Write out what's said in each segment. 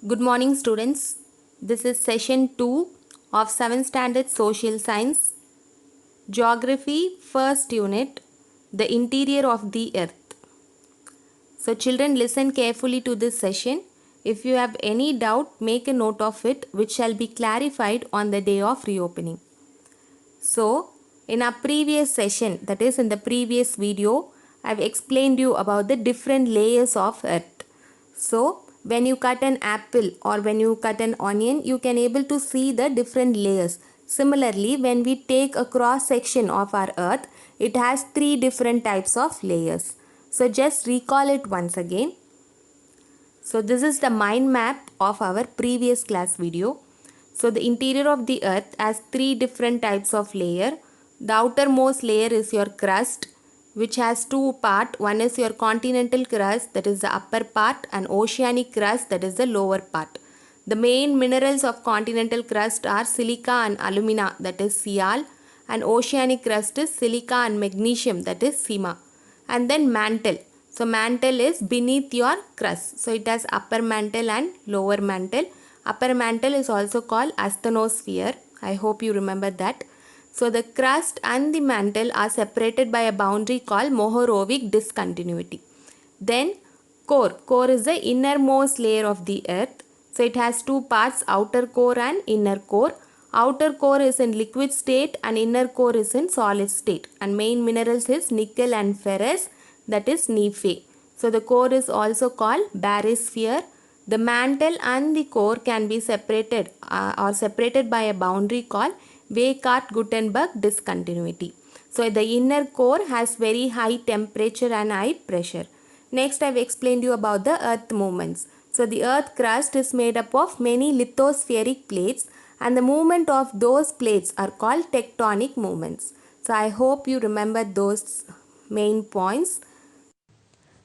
Good morning, students. This is session 2 of 7th Standard Social Science, Geography, first unit, the interior of the earth. So, children, listen carefully to this session. If you have any doubt, make a note of it, which shall be clarified on the day of reopening. So, in our previous session, that is in the previous video, I have explained you about the different layers of earth. So, when you cut an apple or when you cut an onion, you can able to see the different layers. Similarly, when we take a cross section of our earth, it has 3 different types of layers. So, just recall it once again. So, this is the mind map of our previous class video. So, the interior of the earth has 3 different types of layer. The outermost layer is your crust, which has 2 parts. One is your continental crust, that is the upper part, and oceanic crust, that is the lower part. The main minerals of continental crust are silica and alumina, that is Sial, and oceanic crust is silica and magnesium, that is Sima. And then mantle. So mantle is beneath your crust. So it has upper mantle and lower mantle. Upper mantle is also called asthenosphere. I hope you remember that. So the crust and the mantle are separated by a boundary called Mohorovic discontinuity. Then core. Core is the innermost layer of the earth. So it has 2 parts, outer core and inner core. Outer core is in liquid state and inner core is in solid state. And main minerals is nickel and ferrous, that is Nephi. So the core is also called barysphere. The mantle and the core can be separated or separated by a boundary called Weikart-Gutenberg discontinuity. So the inner core has very high temperature and high pressure. Next, I have explained you about the earth movements. So the earth crust is made up of many lithospheric plates, and the movement of those plates are called tectonic movements. So I hope you remember those main points.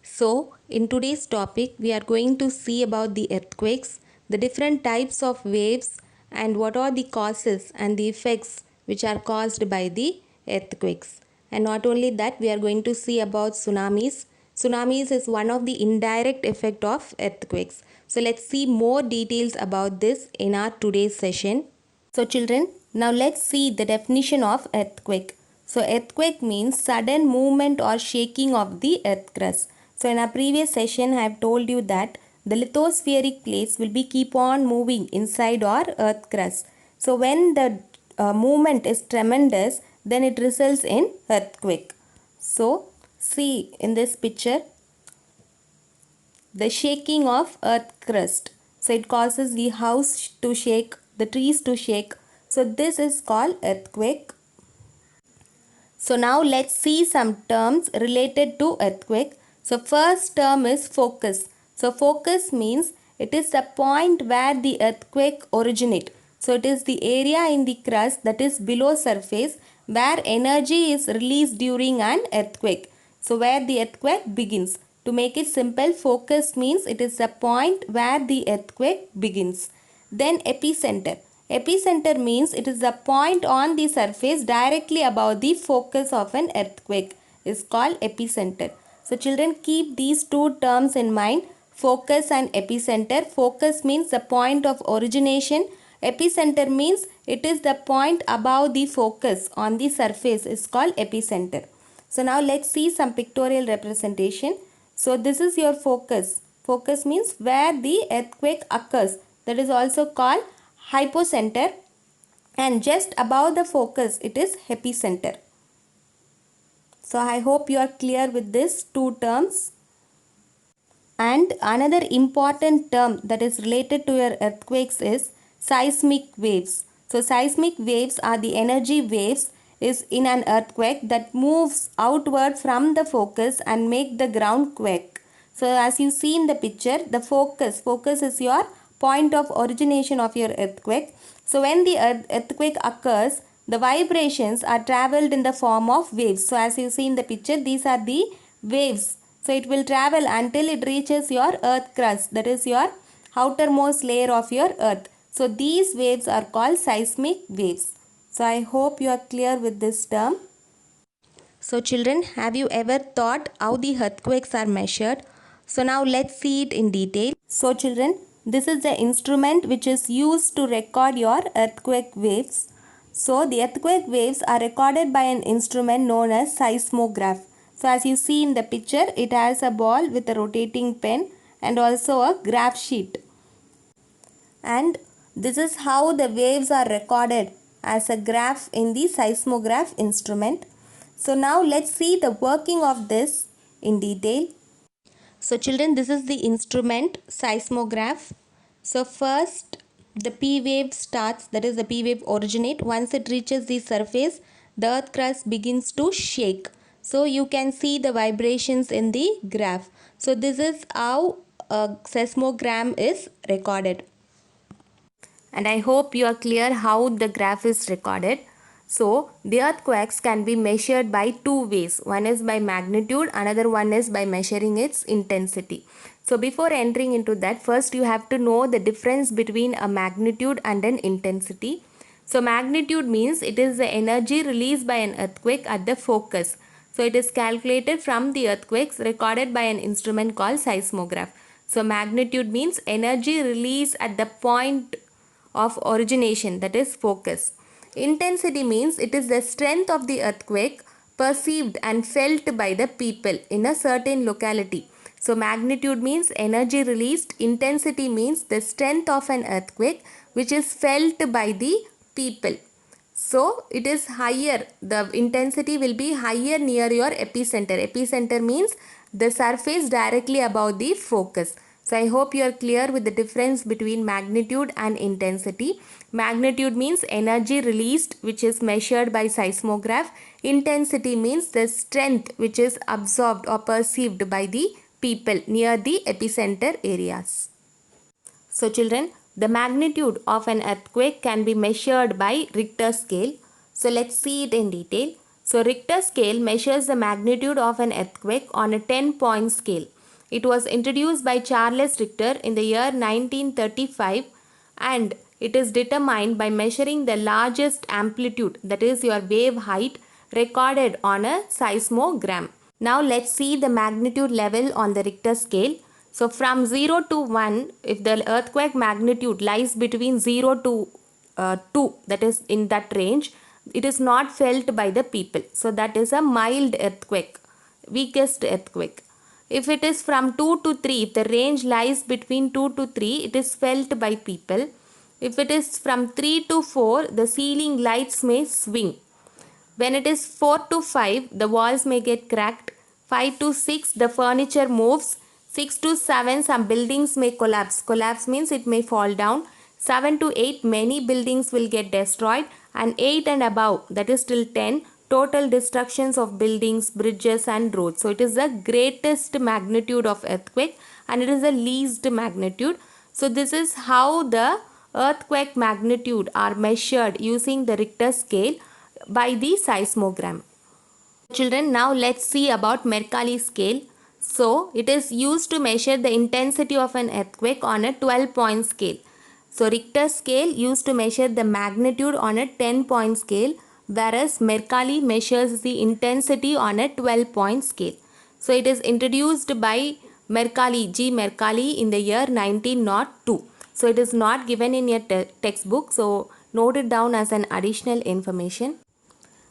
So in today's topic, we are going to see about the earthquakes, the different types of waves, and what are the causes and the effects which are caused by the earthquakes. And not only that, we are going to see about tsunamis. Tsunamis is one of the indirect effect of earthquakes. So let's see more details about this in our today's session. So children, now let's see the definition of earthquake. So earthquake means sudden movement or shaking of the earth crust. So in our previous session, I have told you that the lithospheric plates will be keep on moving inside our earth crust. So when the movement is tremendous, then it results in earthquake. So see in this picture, the shaking of earth crust. So it causes the house to shake, the trees to shake. So this is called earthquake. So now let's see some terms related to earthquake. So first term is focus. So focus means it is the point where the earthquake originates. So it is the area in the crust that is below surface where energy is released during an earthquake. So where the earthquake begins. To make it simple, focus means it is the point where the earthquake begins. Then epicenter. Epicenter means it is the point on the surface directly above the focus of an earthquake is called epicenter. So children, keep these two terms in mind, focus and epicenter. Focus means the point of origination. Epicenter means it is the point above the focus on the surface is called epicenter. So now let's see some pictorial representation. So this is your focus. Focus means where the earthquake occurs. That is also called hypocenter, and just above the focus it is epicenter. So I hope you are clear with these two terms. And another important term that is related to your earthquakes is seismic waves. So seismic waves are the energy waves is in an earthquake that moves outward from the focus and make the ground quake. So as you see in the picture, the focus is your point of origination of your earthquake. So when the earthquake occurs, the vibrations are traveled in the form of waves. So as you see in the picture, these are the waves. So it will travel until it reaches your earth crust, that is your outermost layer of your earth. So these waves are called seismic waves. So I hope you are clear with this term. So children, have you ever thought how the earthquakes are measured? So now let's see it in detail. So children, This is the instrument which is used to record your earthquake waves. So the earthquake waves are recorded by an instrument known as seismograph. So as you see in the picture, it has a ball with a rotating pen and also a graph sheet. And this is how the waves are recorded as a graph in the seismograph instrument. So now let's see the working of this in detail. So children, this is the instrument seismograph. So first the P wave starts, that is the P wave originate. Once it reaches the surface, the earth crust begins to shake. So you can see the vibrations in the graph. So this is how a seismogram is recorded. And I hope you are clear how the graph is recorded. So the earthquakes can be measured by two ways. One is by magnitude, another one is by measuring its intensity. So before entering into that, first you have to know the difference between a magnitude and an intensity. So magnitude means it is the energy released by an earthquake at the focus. So it is calculated from the earthquakes recorded by an instrument called seismograph. So magnitude means energy released at the point of origination, that is focus. Intensity means it is the strength of the earthquake perceived and felt by the people in a certain locality. So magnitude means energy released, intensity means the strength of an earthquake which is felt by the people. So it is higher, the intensity will be higher near your epicenter. Epicenter means the surface directly above the focus. So I hope you are clear with the difference between magnitude and intensity. Magnitude means energy released which is measured by seismograph. Intensity means the strength which is absorbed or perceived by the people near the epicenter areas. So children, the magnitude of an earthquake can be measured by Richter scale. So let's see it in detail. So Richter scale measures the magnitude of an earthquake on a 10-point scale. It was introduced by Charles Richter in the year 1935 and it is determined by measuring the largest amplitude, that is your wave height, recorded on a seismogram. Now let's see the magnitude level on the Richter scale. So from 0 to 1, if the earthquake magnitude lies between 0 to 2, that is in that range, it is not felt by the people. So that is a mild earthquake, weakest earthquake. If it is from 2 to 3, if the range lies between 2 to 3, it is felt by people. If it is from 3 to 4, the ceiling lights may swing. When it is 4 to 5, the walls may get cracked. 5 to 6, the furniture moves. 6 to 7, some buildings may collapse. Collapse means it may fall down. 7 to 8, many buildings will get destroyed. And 8 and above, that is till 10, total destructions of buildings, bridges and roads. So it is the greatest magnitude of earthquake and it is the least magnitude. So this is how the earthquake magnitude are measured using the Richter scale by the seismogram. Children, now let's see about Mercalli scale. So it is used to measure the intensity of an earthquake on a 12-point scale. So Richter scale used to measure the magnitude on a 10-point scale, whereas Mercalli measures the intensity on a 12-point scale. So it is introduced by Mercalli, G. Mercalli in the year 1902. So it is not given in your textbook. So note it down as an additional information.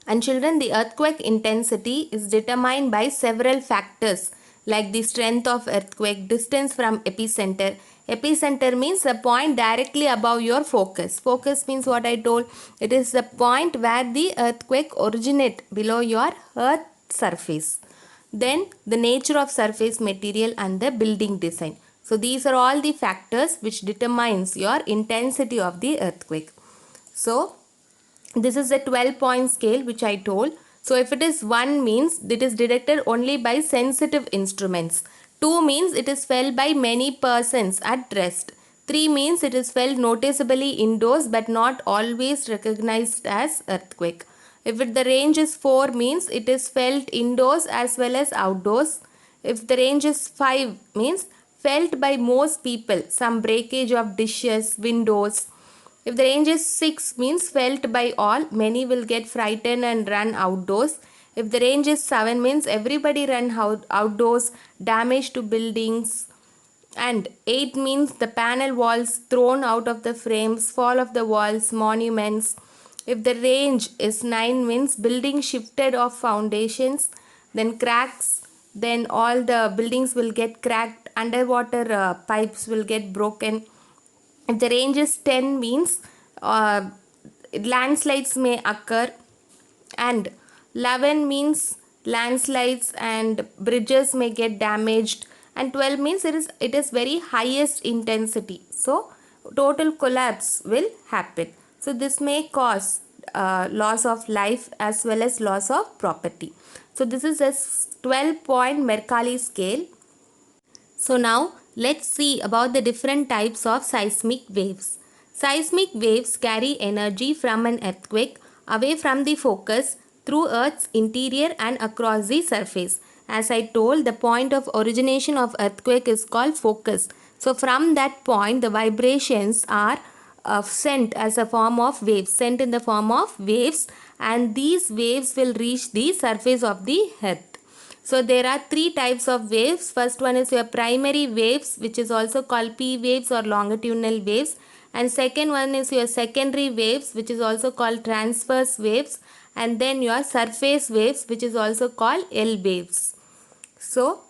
And children, the earthquake intensity is determined by several factors like the strength of earthquake, distance from epicenter. Epicenter means the point directly above your focus. Focus means what I told. It is the point where the earthquake originates below your earth surface. Then the nature of surface material and the building design. So these are all the factors which determines your intensity of the earthquake. So this is a 12-point scale which I told. So if it is 1 means it is detected only by sensitive instruments. 2 means it is felt by many persons at rest. 3 means it is felt noticeably indoors but not always recognized as earthquake. If the range is 4 means it is felt indoors as well as outdoors. If the range is 5 means felt by most people, some breakage of dishes, windows. If the range is 6 means felt by all, many will get frightened and run outdoors. If the range is 7 means everybody run outdoors, damage to buildings And 8 means the panel walls thrown out of the frames, fall of the walls, monuments. If the range is 9 means building shifted of foundations, then cracks, then all the buildings will get cracked, underwater pipes will get broken. If the range is 10 means landslides may occur, and 11 means landslides and bridges may get damaged, and 12 means it is very highest intensity, so total collapse will happen. So this may cause loss of life as well as loss of property. So this is a 12-point Mercalli scale. So now let's see about the different types of seismic waves. Seismic waves carry energy from an earthquake away from the focus through Earth's interior and across the surface. As I told, the point of origination of earthquake is called focus. So from that point, the vibrations are sent as a form of waves, sent in the form of waves, and these waves will reach the surface of the earth. So there are three types of waves. First one is your primary waves, which is also called P waves or longitudinal waves. And second one is your secondary waves, which is also called transverse waves. And then your surface waves, which is also called L waves. So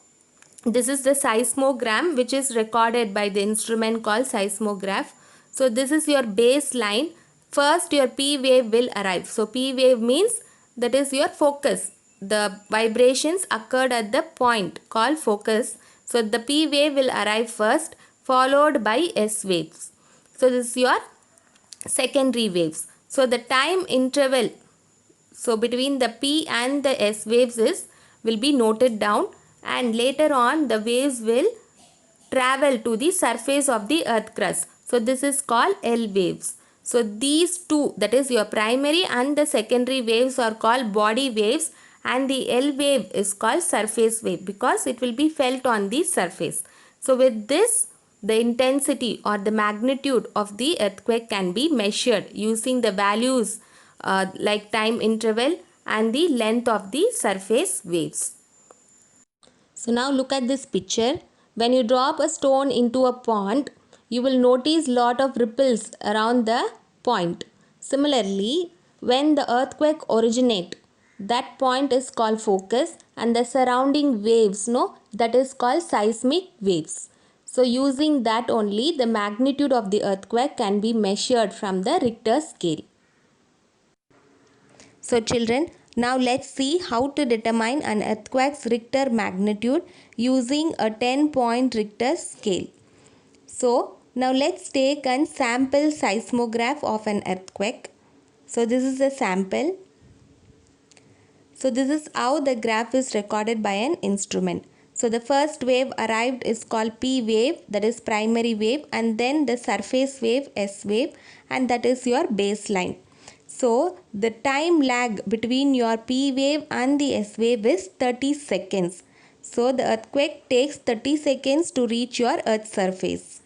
this is the seismogram, which is recorded by the instrument called seismograph. So this is your baseline. First your P wave will arrive. So P wave means that is your focus. The vibrations occurred at the point called focus. So the P wave will arrive first, followed by S waves. So this is your secondary waves. So the time interval, so between the P and the S waves will be noted down, and later on the waves will travel to the surface of the earth crust. So this is called L waves. So these two, that is your primary and the secondary waves, are called body waves, and the L wave is called surface wave because it will be felt on the surface. So with this, the intensity or the magnitude of the earthquake can be measured using the values like time interval and the length of the surface waves. So now look at this picture. When you drop a stone into a pond, you will notice lot of ripples around the point. Similarly, when the earthquake originate, that point is called focus, and the surrounding waves, that is called seismic waves. So using that only, the magnitude of the earthquake can be measured from the Richter scale. So children, now let's see how to determine an earthquake's Richter magnitude using a 10-point Richter scale. So now let's take a sample seismograph of an earthquake. So this is a sample. So this is how the graph is recorded by an instrument. So the first wave arrived is called P wave, that is primary wave, and then the surface wave S wave, and that is your baseline. So the time lag between your P wave and the S wave is 30 seconds. So the earthquake takes 30 seconds to reach your earth's surface.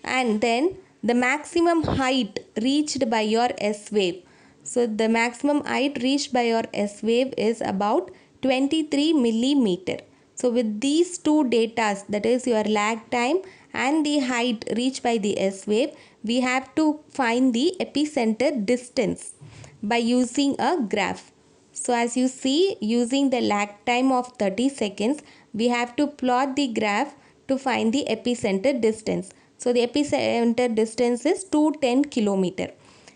And then the maximum height reached by your S wave. So the maximum height reached by your S wave is about 23 millimeter. So with these two data, that is your lag time and the height reached by the S wave, we have to find the epicenter distance by using a graph. So as you see, using the lag time of 30 seconds, we have to plot the graph to find the epicenter distance. So the epicenter distance is 210 kilometer.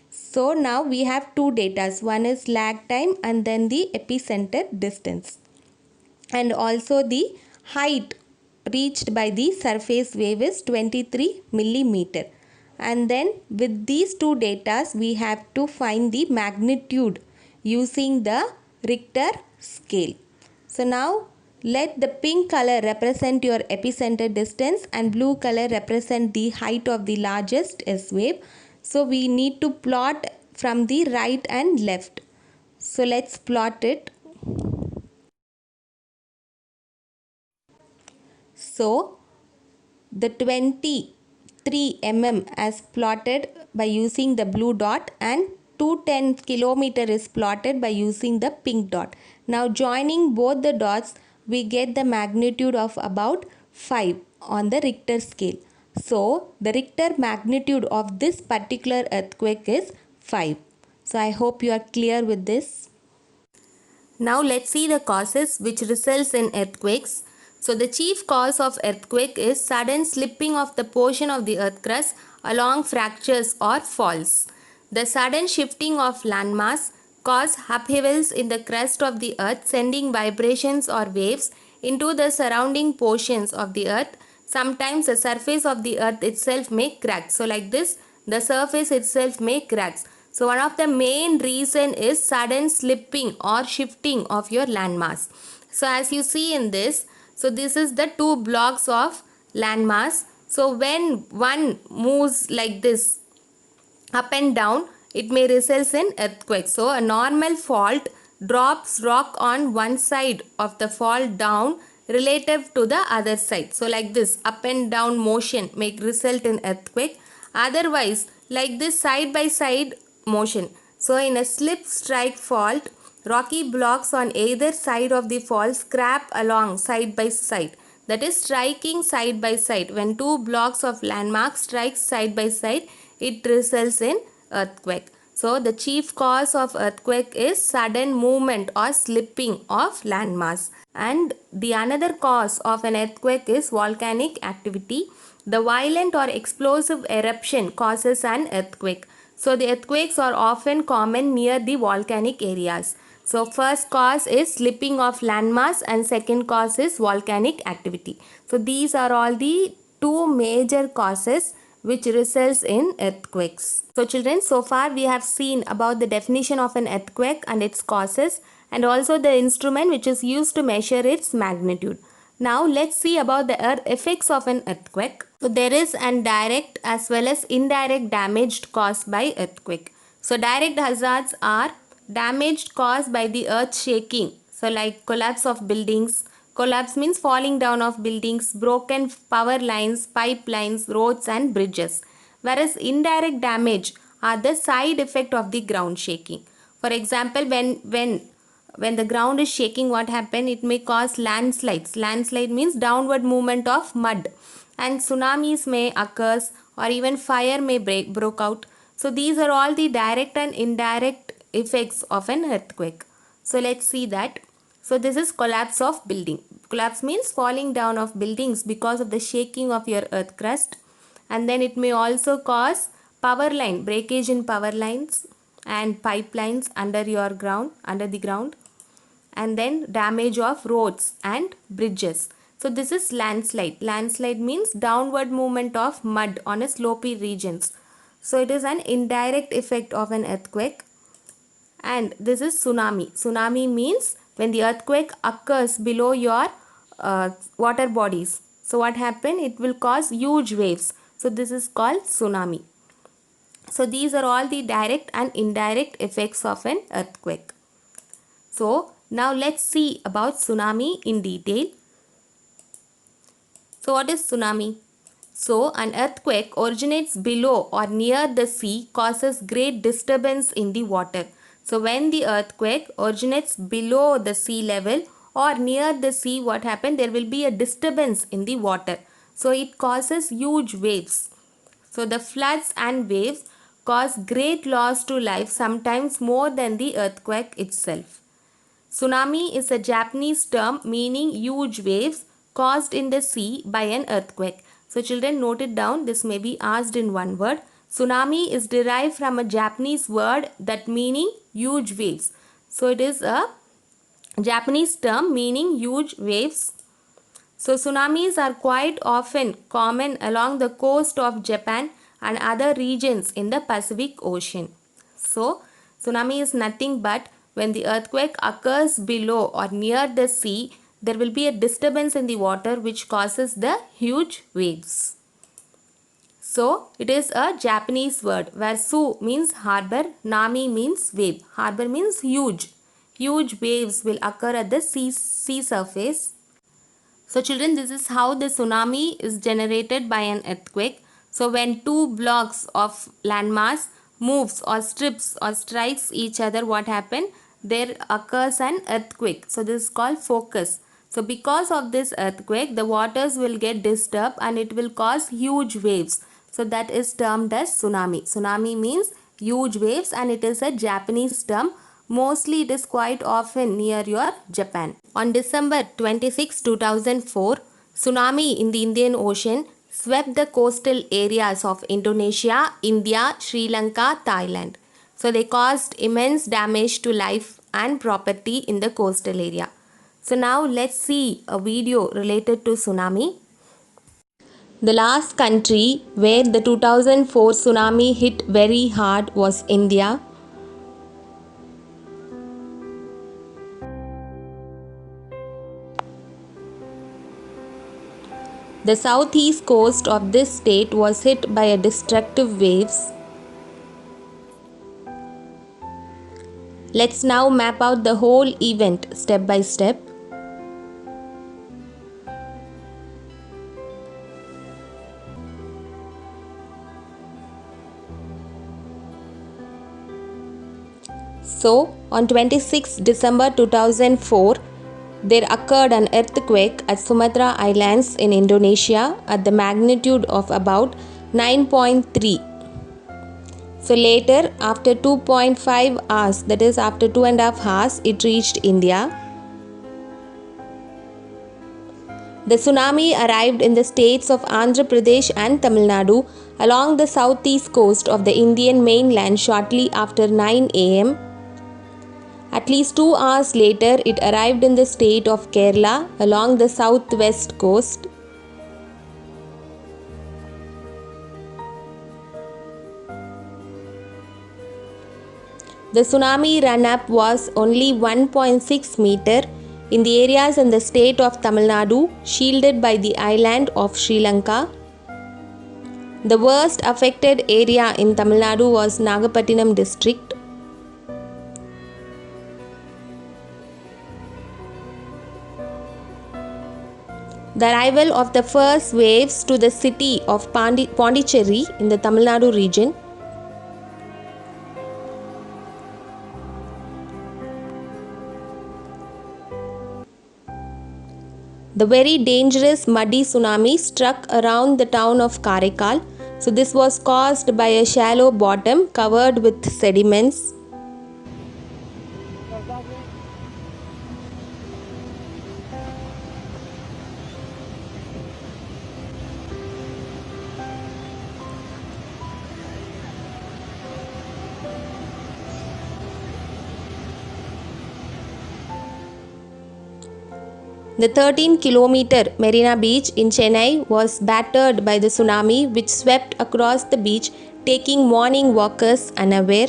So now we have two data. One is lag time and then the epicenter distance. And also the height reached by the surface wave is 23 millimeter. And then with these two data, we have to find the magnitude using the Richter scale. So now let the pink color represent your epicenter distance and blue color represent the height of the largest S wave. So we need to plot from the right and left. So let's plot it. So the 23 mm as plotted by using the blue dot, and 210 kilometer is plotted by using the pink dot. Now joining both the dots, we get the magnitude of about 5. on the Richter scale. So the Richter magnitude of this particular earthquake is 5. So I hope you are clear with this. Now let's see the causes which results in earthquakes. So the chief cause of earthquake is sudden slipping of the portion of the earth crust along fractures or faults. The sudden shifting of landmass cause upheavals in the crust of the earth, sending vibrations or waves into the surrounding portions of the earth. Sometimes the surface of the earth itself may crack. So like this, the surface itself may crack. So one of the main reason is sudden slipping or shifting of your landmass. So as you see in this, so this is the two blocks of landmass. So when one moves like this up and down, it may result in earthquake. So a normal fault drops rock on one side of the fault down relative to the other side. So like this, up and down motion may result in earthquake. Otherwise, like this side by side motion. So in a slip strike fault, rocky blocks on either side of the fault scrap along side by side. That is striking side by side. When two blocks of landmark strike side by side, it results in earthquake. So the chief cause of earthquake is sudden movement or slipping of landmass. And the another cause of an earthquake is volcanic activity. The violent or explosive eruption causes an earthquake. So the earthquakes are often common near the volcanic areas. So first cause is slipping of landmass and second cause is volcanic activity. So these are all the two major causes which results in earthquakes. So children, so far we have seen about the definition of an earthquake and its causes and also the instrument which is used to measure its magnitude. Now let's see about the effects of an earthquake. So there is an direct as well as indirect damage caused by earthquake. So direct hazards are damage caused by the earth shaking. So like collapse of buildings. Collapse means falling down of buildings, broken power lines, pipelines, roads and bridges. Whereas indirect damage are the side effect of the ground shaking. For example, when the ground is shaking, what happen? It may cause landslides. Landslide means downward movement of mud. And tsunamis may occur or even fire may broke out. So these are all the direct and indirect effects of an earthquake. So let's see that. So this is collapse of building. Collapse means falling down of buildings because of the shaking of your earth crust. And then it may also cause power line, breakage in power lines and pipelines under the ground. And then damage of roads and bridges. So this is landslide. Landslide means downward movement of mud on a slopy regions. So it is an indirect effect of an earthquake. And this is tsunami. Tsunami means when the earthquake occurs below your water bodies. So what happen? It will cause huge waves. So this is called tsunami. So these are all the direct and indirect effects of an earthquake. So now let's see about tsunami in detail. So what is tsunami? So an earthquake originates below or near the sea, causes great disturbance in the water. So when the earthquake originates below the sea level or near the sea, what happens? There will be a disturbance in the water. So it causes huge waves. So the floods and waves cause great loss to life, sometimes more than the earthquake itself. Tsunami is a Japanese term meaning huge waves caused in the sea by an earthquake. So children, note it down. This may be asked in one word. Tsunami is derived from a Japanese word that meaning huge waves. So it is a Japanese term meaning huge waves. So tsunamis are quite often common along the coast of Japan and other regions in the Pacific Ocean. So tsunami is nothing but when the earthquake occurs below or near the sea, there will be a disturbance in the water which causes the huge waves. So it is a Japanese word where su means harbor, nami means wave. Harbor means huge. Huge waves will occur at the sea surface. So children, this is how the tsunami is generated by an earthquake. So when two blocks of landmass moves or strips or strikes each other, what happen? There occurs an earthquake. So this is called focus. So because of this earthquake, the waters will get disturbed and it will cause huge waves. So that is termed as tsunami. Tsunami means huge waves and it is a Japanese term. Mostly it is quite often near your Japan. On December 26, 2004, tsunami in the Indian Ocean swept the coastal areas of Indonesia, India, Sri Lanka, Thailand. So they caused immense damage to life and property in the coastal area. So now let's see a video related to tsunami. The last country where the 2004 tsunami hit very hard was India. The southeast coast of this state was hit by a destructive waves. Let's now map out the whole event step by step. So, on 26 December 2004, there occurred an earthquake at Sumatra Islands in Indonesia at the magnitude of about 9.3. So later, after 2.5 hours, that is after 2.5 hours, it reached India. The tsunami arrived in the states of Andhra Pradesh and Tamil Nadu along the southeast coast of the Indian mainland shortly after 9 am. At least 2 hours later, it arrived in the state of Kerala along the southwest coast. The tsunami run-up was only 1.6 meter in the areas in the state of Tamil Nadu, shielded by the island of Sri Lanka. The worst affected area in Tamil Nadu was Nagapattinam district. The arrival of the first waves to the city of Pondicherry in the Tamil Nadu region. The very dangerous muddy tsunami struck around the town of Karaikal. So this was caused by a shallow bottom covered with sediments. The 13-kilometer Marina Beach in Chennai was battered by the tsunami which swept across the beach, taking morning walkers unaware.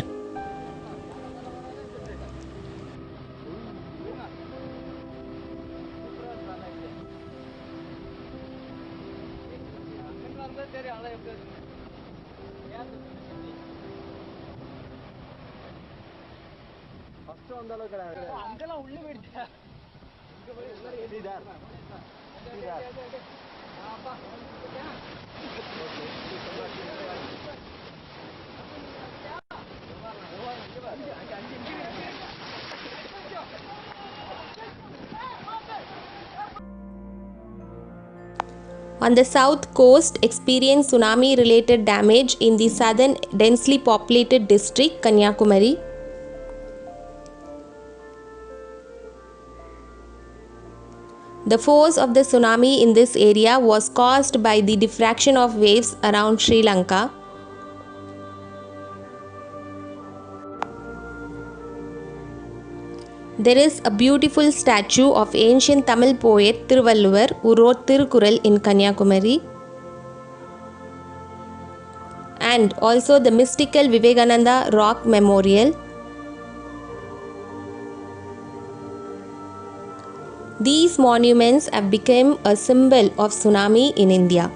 On the south coast, experienced tsunami-related damage in the southern densely populated district, Kanyakumari. The force of the tsunami in this area was caused by the diffraction of waves around Sri Lanka. There is a beautiful statue of ancient Tamil poet Thiruvalluvar who wrote Thirukural in Kanyakumari, and also the mystical Vivekananda Rock Memorial. These monuments have become a symbol of tsunami in India.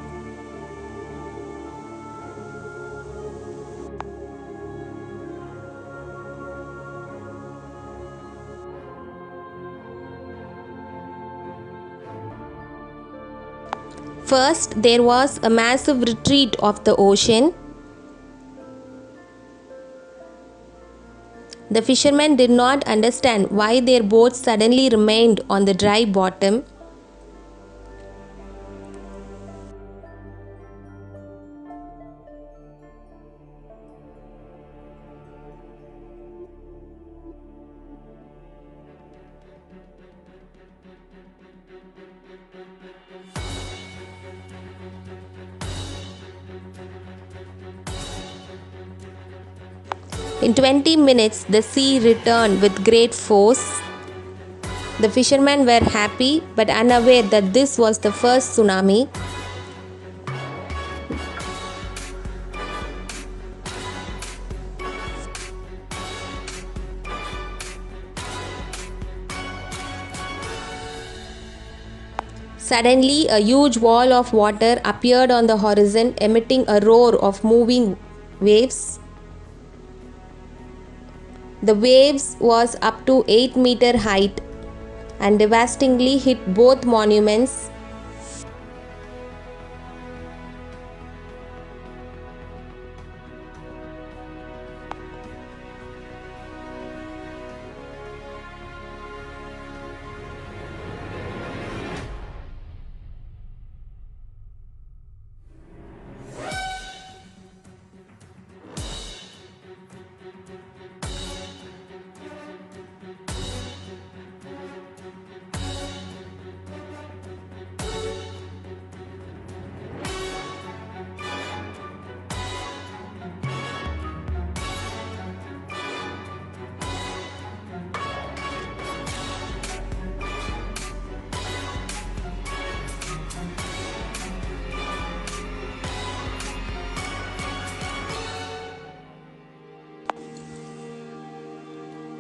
First, there was a massive retreat of the ocean. The fishermen did not understand why their boats suddenly remained on the dry bottom. In 20 minutes, the sea returned with great force. The fishermen were happy but unaware that this was the first tsunami. Suddenly, a huge wall of water appeared on the horizon, emitting a roar of moving waves. The waves was up to 8-meter height and devastatingly hit both monuments.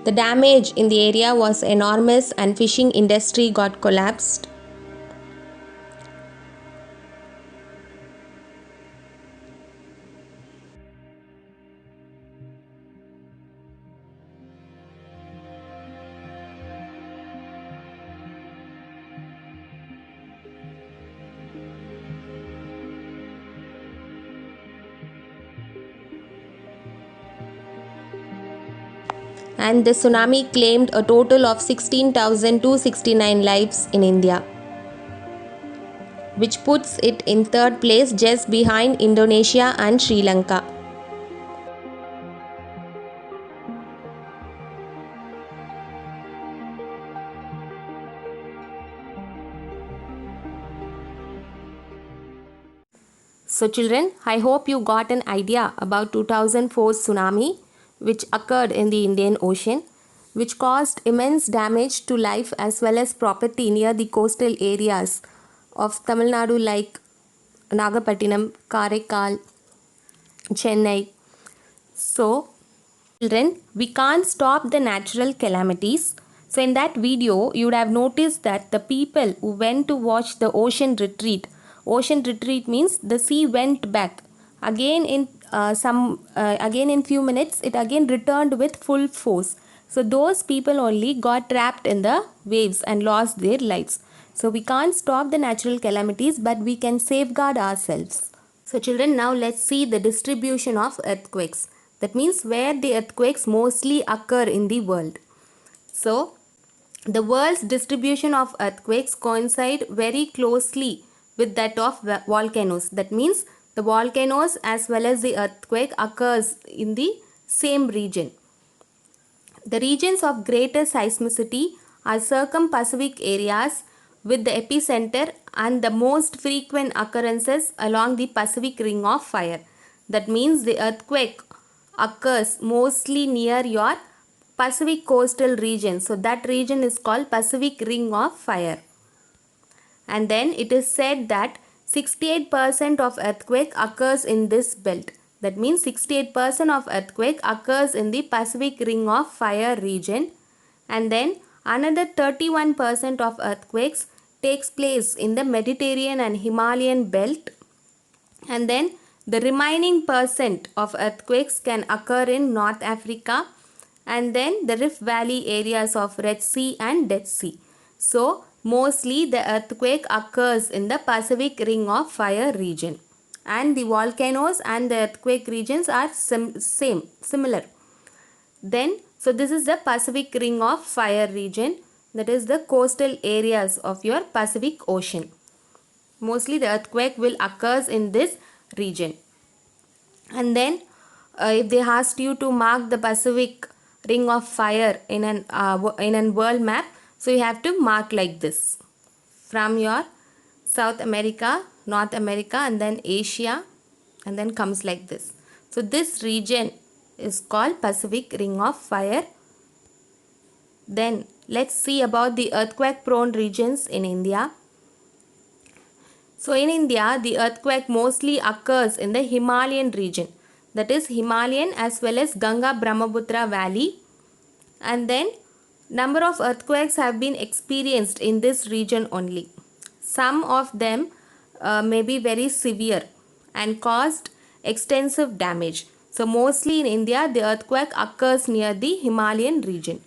The damage in the area was enormous and fishing industry got collapsed. And the tsunami claimed a total of 16,269 lives in India, which puts it in third place just behind Indonesia and Sri Lanka. So children, I hope you got an idea about 2004 tsunami which occurred in the Indian Ocean, which caused immense damage to life as well as property near the coastal areas of Tamil Nadu like Nagapattinam, Karaikal, Chennai. So children, we can't stop the natural calamities. So in that video, you would have noticed that the people who went to watch the ocean retreat means the sea went back. Again in few minutes, it again returned with full force. So those people only got trapped in the waves and lost their lives. So we can't stop the natural calamities, but we can safeguard ourselves. So children, now let's see the distribution of earthquakes. That means where the earthquakes mostly occur in the world. So the world's distribution of earthquakes coincide very closely with that of volcanoes. That means the volcanoes as well as the earthquake occurs in the same region. The regions of greater seismicity are circum-Pacific areas with the epicenter and the most frequent occurrences along the Pacific Ring of Fire. That means the earthquake occurs mostly near your Pacific coastal region. So that region is called Pacific Ring of Fire. And then it is said that 68% of earthquake occurs in this belt. That means 68% of earthquake occurs in the Pacific Ring of Fire region. And then another 31% of earthquakes takes place in the Mediterranean and Himalayan belt. And then the remaining percent of earthquakes can occur in North Africa and then the Rift Valley areas of Red Sea and Dead Sea. So mostly the earthquake occurs in the Pacific Ring of Fire region, and the volcanoes and the earthquake regions are similar. Then so this is the Pacific Ring of Fire region, that is the coastal areas of your Pacific Ocean. Mostly the earthquake will occurs in this region. And then if they asked you to mark the Pacific Ring of Fire in an world map, so you have to mark like this, from your South America, North America, and then Asia, and then comes like this. So this region is called Pacific Ring of Fire. Then let's see about the earthquake prone regions in India. So in India, the earthquake mostly occurs in the Himalayan region, that is Himalayan as well as Ganga Brahmaputra valley. And then number of earthquakes have been experienced in this region only. Some of them may be very severe and caused extensive damage. So mostly in India, the earthquake occurs near the Himalayan region.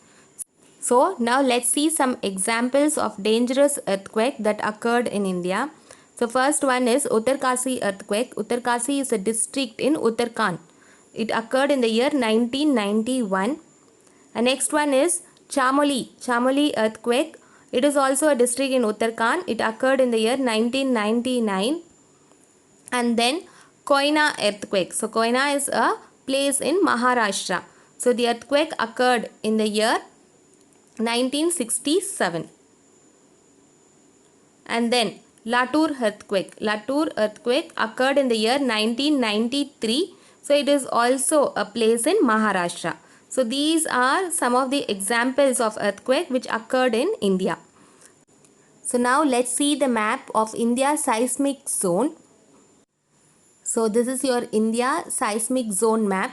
So now let's see some examples of dangerous earthquake that occurred in India. So first one is Uttarkasi earthquake. Uttarkasi is a district in Uttarakhand. It occurred in the year 1991. And next one is Chamoli earthquake. It is also a district in Uttarakhand. It occurred in the year 1999. And then Koina earthquake. So Koina is a place in Maharashtra. So the earthquake occurred in the year 1967. And then Latur earthquake. Latur earthquake occurred in the year 1993. So it is also a place in Maharashtra. So these are some of the examples of earthquake which occurred in India. So now let's see the map of India's seismic zone. So this is your India seismic zone map.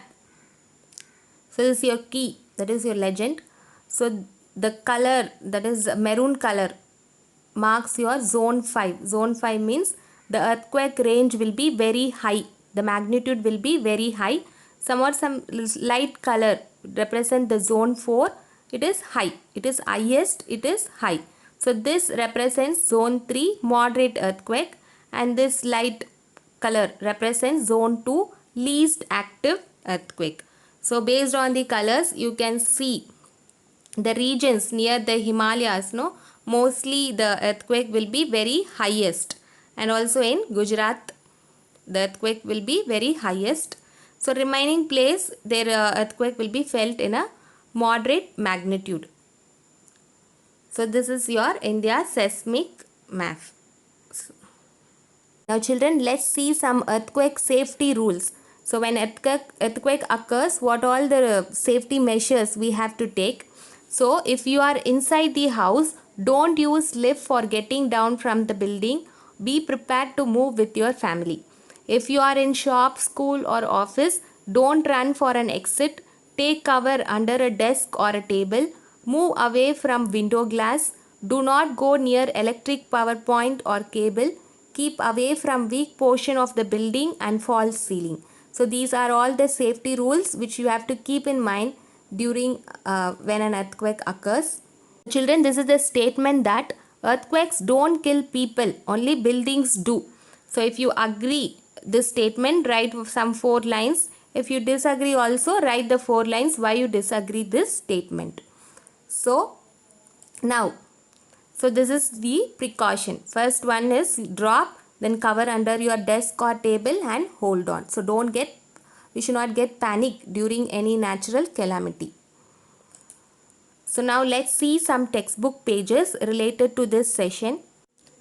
So this is your key, that is your legend. So the color, that is maroon color, marks your zone 5. Zone 5 means the earthquake range will be very high. The magnitude will be very high. Some light color represent the zone 4. It is high. It is highest. It is high. So this represents zone 3 moderate earthquake, and this light color represents zone 2 least active earthquake. So based on the colors, you can see the regions near the Himalayas, mostly the earthquake will be very highest, and also in Gujarat the earthquake will be very highest. So remaining place, their earthquake will be felt in a moderate magnitude. So this is your India seismic map. Now children, let's see some earthquake safety rules. So when earthquake occurs, what all the safety measures we have to take. So if you are inside the house, don't use lift for getting down from the building. Be prepared to move with your family. If you are in shop, school or office, don't run for an exit. Take cover under a desk or a table. Move away from window glass. Do not go near electric power point or cable. Keep away from weak portion of the building and false ceiling. So these are all the safety rules which you have to keep in mind during when an earthquake occurs. Children, this is the statement that earthquakes don't kill people, only buildings do. So if you agree this statement, write some 4 lines. If you disagree also, write the 4 lines why you disagree this statement. So now, so this is the precaution. First one is drop, then cover under your desk or table and hold on. So we should not get panic during any natural calamity. So now let's see some textbook pages related to this session.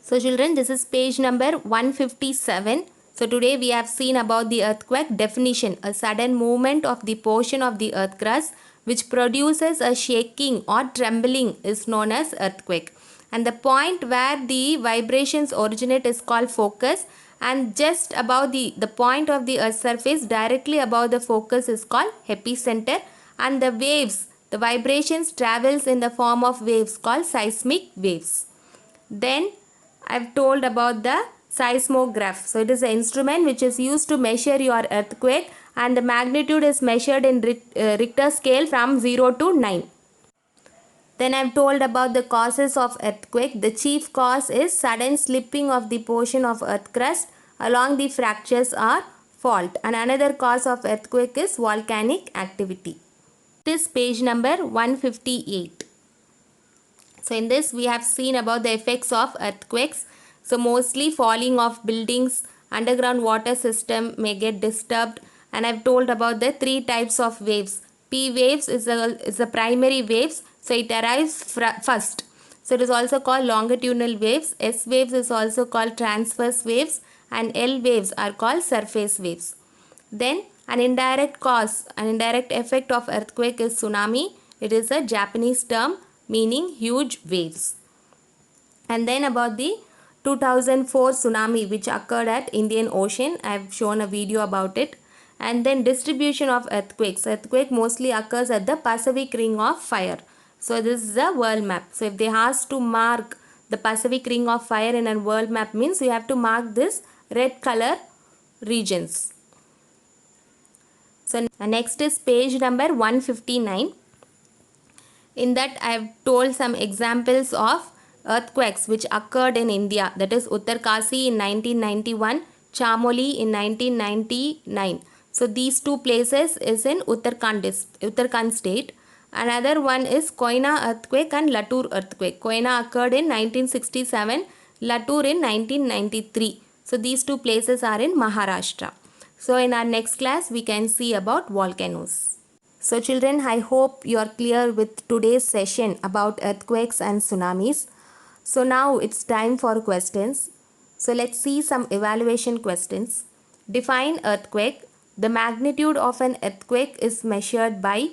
So children, this is page number 157. So today we have seen about the earthquake definition. A sudden movement of the portion of the earth crust which produces a shaking or trembling is known as earthquake. And the point where the vibrations originate is called focus, and just above the point of the earth surface directly above the focus is called epicenter, and the waves, the vibrations travels in the form of waves called seismic waves. Then I have told about the seismograph. So it is an instrument which is used to measure your earthquake, and the magnitude is measured in Richter scale from 0 to 9. Then I have told about the causes of earthquake. The chief cause is sudden slipping of the portion of earth crust along the fractures or fault, and another cause of earthquake is volcanic activity. This page number 158. So in this we have seen about the effects of earthquakes. So mostly falling of buildings, underground water system may get disturbed, and I have told about the 3 types of waves. P waves is the primary waves. So it arrives first. So it is also called longitudinal waves. S waves is also called transverse waves, and L waves are called surface waves. Then An indirect cause, an indirect effect of earthquake is tsunami. It is a Japanese term meaning huge waves. And then about the 2004 tsunami which occurred at Indian Ocean. I have shown a video about it. And then distribution of earthquakes. Earthquake mostly occurs at the Pacific Ring of Fire. So this is a world map. So if they ask to mark the Pacific Ring of Fire in a world map, means you have to mark this red color regions. So next is page number 159. In that I have told some examples of earthquakes which occurred in India, that is Uttarkasi in 1991, Chamoli in 1999. So these two places is in Uttarakhand state. Another one is Koyna earthquake and Latur earthquake. Koyna occurred in 1967, Latur in 1993. So these two places are in Maharashtra. So in our next class we can see about volcanoes. So children, I hope you are clear with today's session about earthquakes and tsunamis. So now it's time for questions. So let's see some evaluation questions. Define earthquake. The magnitude of an earthquake is measured by.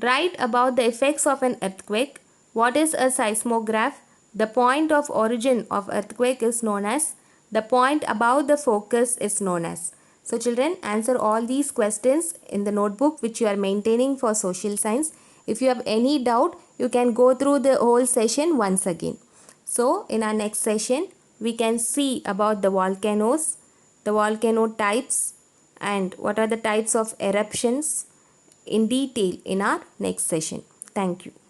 Write about the effects of an earthquake. What is a seismograph? The point of origin of earthquake is known as. The point above the focus is known as. So children, answer all these questions in the notebook which you are maintaining for social science. If you have any doubt, you can go through the whole session once again. So in our next session, we can see about the volcanoes, the volcano types, and what are the types of eruptions in detail in our next session. Thank you.